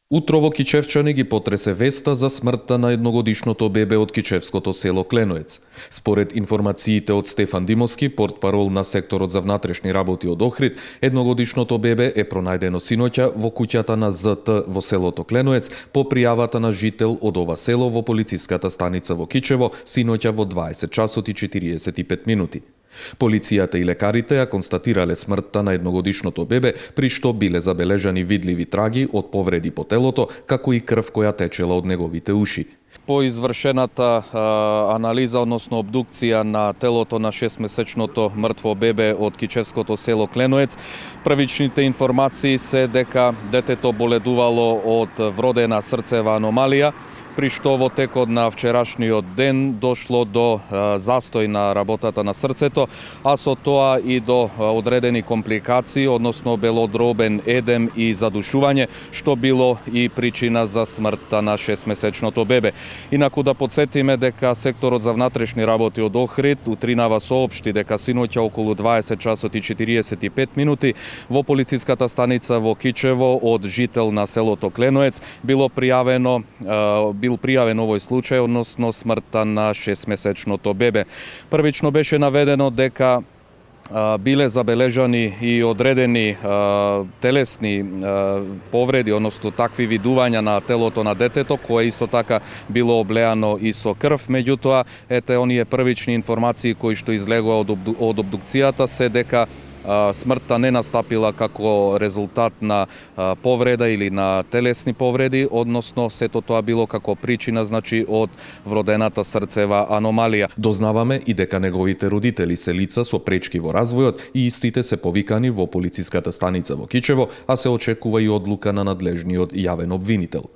Утро во Кичевчани ги потресе веста за смртта на едногодишното бебе од кичевското село Кленоец. Според информациите од Стефан Димовски, портпарол на секторот за внатрешни работи од Охрид, едногодишното бебе е пронајдено синоќа во куќата на ЗТ во селото Кленоец по пријавата на жител од ова село во полициската станица во Кичево синоќа во 20 часот и 45 минути. Полицијата и лекарите ја констатирале смртта на едногодишното бебе, при што биле забележани видливи траги од повреди по телото, како и крв која течела од неговите уши. По извршената анализа, односно обдукција на телото на 6-месечното мртво бебе од кичевското село Кленоец, првичните информации се дека детето боледувало од вродена срцева аномалија, при што во текот на вчерашниот ден дошло до застој на работата на срцето, а со тоа и до одредени компликации, односно белодробен едем и задушување, што било и причина за смртта на 6-месечното бебе. Инаку да подсетиме дека секторот за внатрешни работи од Охрид утринава соопшти дека синоќа околу 20 часот и 45 минути во полициската станица во Кичево од жител на селото Кленоец бил пријавен овој случај, односно смртта на 6-месечното бебе. Првично беше наведено дека биле забележани и одредени телесни повреди, односно такви видувања на телото на детето, кое исто така било облеано и со крв. Меѓутоа, оние првични информации кои што излегува од обдукцијата се дека смртта не настапила како резултат на повреда или на телесни повреди, односно сето тоа било како причина, од вродената срцева аномалија. Дознаваме и дека неговите родители се лица со пречки во развојот и истите се повикани во полициската станица во Кичево, а се очекува и одлука на надлежниот јавен обвинител.